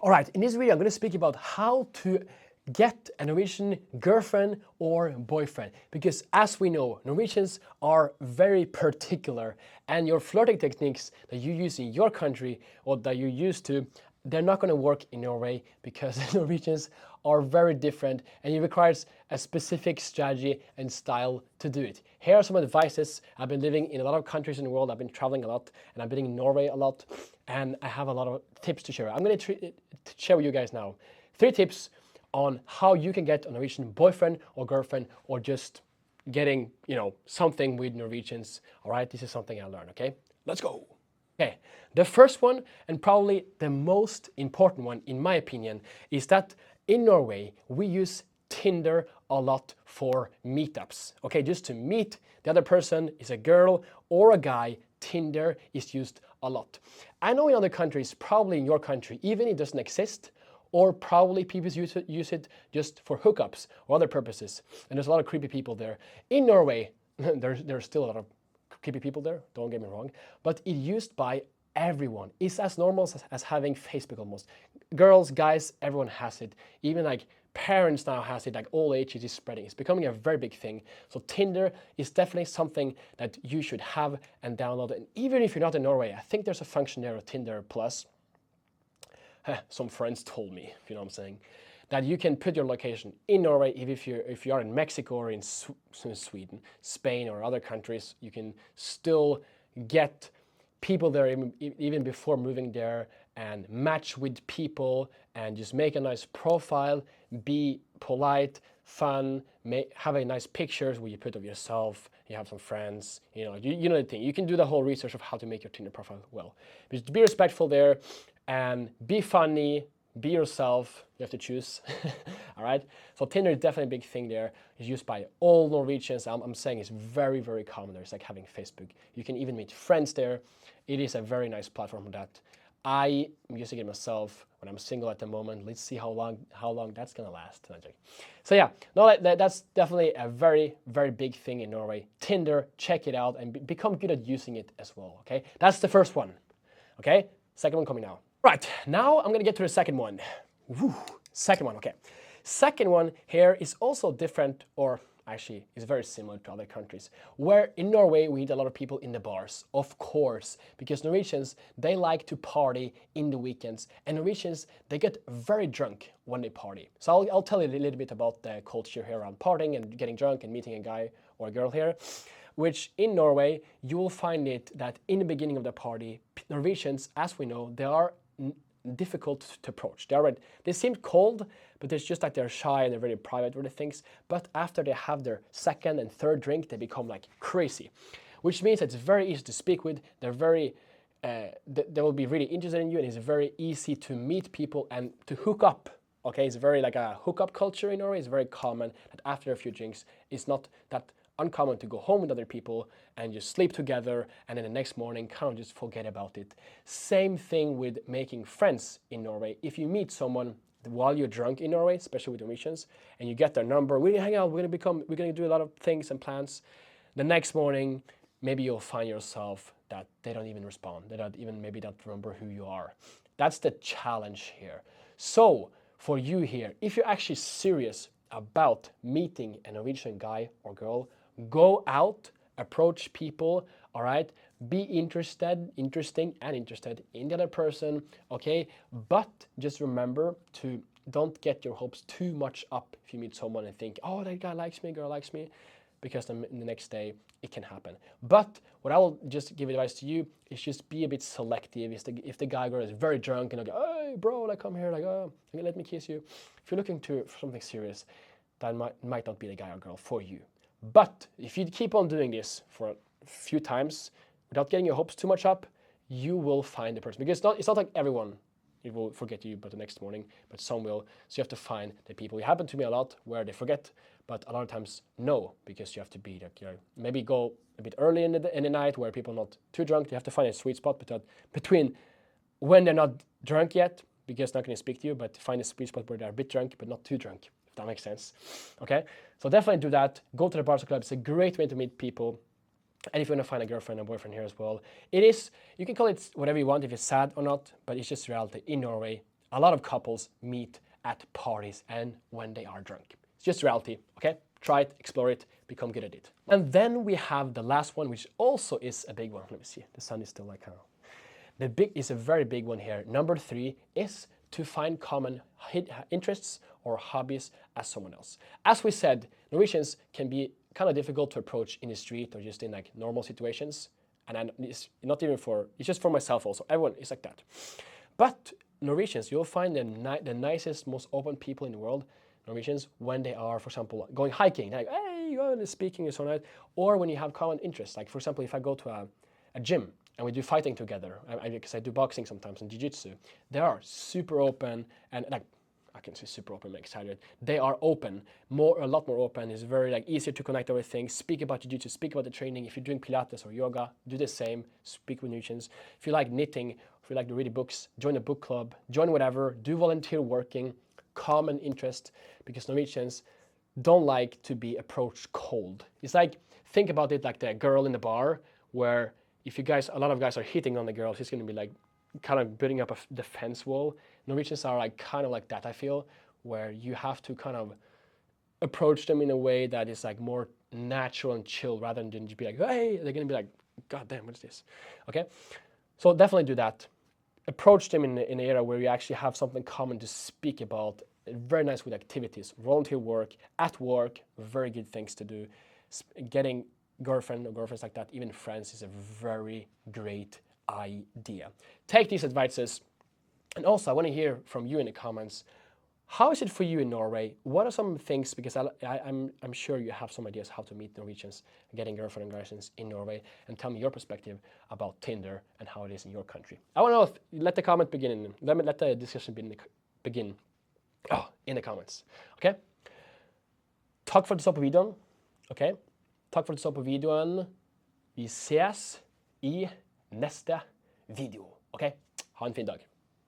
All right, in this video, I'm going to speak about how to get a Norwegian girlfriend or boyfriend. Because as we know, Norwegians are very particular, and your flirting techniques that you use in your country or that you're used to, they're not going to work in Norway because Norwegians are very different and it requires a specific strategy and style to do it. Here are some advices. I've been living in a lot of countries in the world. I've been traveling a lot and I've been in Norway a lot, and I have a lot of tips to share. I'm going to share with you guys now 3 tips on how you can get a Norwegian boyfriend or girlfriend, or just getting, something with Norwegians. All right, this is something I learned, okay? Let's go. Okay, the first one, and probably the most important one in my opinion, is that in Norway, we use Tinder a lot for meetups. Okay, just to meet the other person, is a girl or a guy, Tinder is used a lot. I know in other countries, probably in your country, even it doesn't exist, or probably people use it just for hookups or other purposes. And there's a lot of creepy people there. In Norway, there's still a lot of creepy people there, don't get me wrong, but it's used by everyone. It's as normal as having Facebook almost. Girls, guys, everyone has it. Even like parents now has it, like all ages is spreading. It's becoming a very big thing. So Tinder is definitely something that you should have and download. And even if you're not in Norway, I think there's a function there of Tinder Plus. Some friends told me, you know what I'm saying, that you can put your location in Norway. If you are in Mexico or in Sweden, Spain or other countries, you can still get people there even before moving there and match with people and just make a nice profile, be polite, fun, have a nice pictures where you put of yourself, you have some friends, you know the thing. You can do the whole research of how to make your Tinder profile well. Just be respectful there and be funny, be yourself. You have to choose. All right, so Tinder is definitely a big thing there. It's used by all Norwegians. I'm saying it's very, very common there. It's like having Facebook. You can even meet friends there. It is a very nice platform for that. I am using it myself when I'm single at the moment. Let's see how long that's gonna last. So yeah, no, that's definitely a very, very big thing in Norway. Tinder, check it out and become good at using it as well. Okay, that's the first one. Okay, second one coming now. Right, now I'm gonna get to the second one. Woo. Second one, okay. Second one here is also different, or actually is very similar to other countries, where in Norway we meet a lot of people in the bars, of course, because Norwegians, they like to party in the weekends, and Norwegians, they get very drunk when they party. So I'll tell you a little bit about the culture here around partying and getting drunk and meeting a guy or a girl here, which in Norway, you will find it that in the beginning of the party, Norwegians, as we know, they are difficult to approach. They seem cold, but it's just like they're shy and they're very private with the things. But after they have their second and third drink, they become like crazy, which means it's very easy to speak with. They're very, they will be really interested in you, and it's very easy to meet people and to hook up. Okay, it's very like a hookup culture in Norway. It's very common that after a few drinks, it's not that uncommon to go home with other people and just sleep together, and then the next morning kind of just forget about it. Same thing with making friends in Norway. If you meet someone while you're drunk in Norway, especially with Norwegians, and you get their number, we're gonna hang out, we're gonna do a lot of things and plans. The next morning, maybe you'll find yourself that they don't even respond. They don't even maybe don't remember who you are. That's the challenge here. So for you here, if you're actually serious about meeting a Norwegian guy or girl, go out, approach people, all right? Be interesting and interested in the other person, okay? But just remember to don't get your hopes too much up if you meet someone and think, oh, that guy likes me, girl likes me, because then the next day it can happen. But what I will just give advice to you is just be a bit selective. If the guy or girl is very drunk and like, hey, bro, like come here, like, oh, let me kiss you. If you're looking for something serious, that might not be the guy or girl for you. But if you keep on doing this for a few times without getting your hopes too much up, you will find the person. Because it's not like everyone it will forget you but the next morning, but some will. So you have to find the people. It happened to me a lot where they forget, but a lot of times no, because you have to be like, maybe go a bit early in the night where people are not too drunk. You have to find a sweet spot between when they're not drunk yet, because they're not going to speak to you, but find a sweet spot where they're a bit drunk but not too drunk. If that makes sense. Okay, so definitely do that. Go to the bars or clubs. It's a great way to meet people. And if you want to find a girlfriend or boyfriend here as well, it is, you can call it whatever you want, if it's sad or not, but it's just reality in Norway. a lot of couples meet at parties and when they are drunk. It's just reality, okay? Try it, explore it, become good at it. And then we have the last one, which also is a big one. Let me see, the sun is still like, the big is a very big one here. Number 3 is to find common interests or hobbies as someone else. As we said, Norwegians can be kind of difficult to approach in the street or just in like normal situations. And it's not even for, it's just for myself also. Everyone is like that. But Norwegians, you'll find the nicest, most open people in the world, Norwegians, when they are, for example, going hiking. Like, hey, you're speaking is so nice. Or when you have common interests. Like, for example, if I go to a gym and we do fighting together, because I do boxing sometimes and jiu-jitsu, they are super open and like, I can say super open, I'm excited. They are open, a lot more open. It's very like easier to connect over things. Speak about jiu-jitsu, speak about the training. If you're doing Pilates or yoga, do the same. Speak with Norwegians. If you like knitting, if you like to read books, join a book club, join whatever. Do volunteer working, common interest, because Norwegians don't like to be approached cold. It's like, think about it like the girl in the bar, where if you guys, a lot of guys are hitting on the girl, she's gonna be like, kind of building up a defense wall. Norwegians are like kind of like that, I feel, where you have to kind of approach them in a way that is like more natural and chill rather than just be like, hey, they're gonna be like, God damn, what is this? Okay, so definitely do that. Approach them in an era where you actually have something common to speak about. Very nice with activities, volunteer work, at work, very good things to do. Getting girlfriend or girlfriends like that, even friends, is a very great idea. Take these advices. And also, I want to hear from you in the comments. How is it for you in Norway? What are some things, because I'm sure you have some ideas how to meet Norwegians, getting girlfriend and girlfriends in Norway, and tell me your perspective about Tinder and how it is in your country. I want to know, let the comment begin, let the discussion begin in the comments. Okay? Takk for at du så på videoen. Okay? Takk for at du så på videoen. Vi ses i neste video. Ok? Ha en fin dag.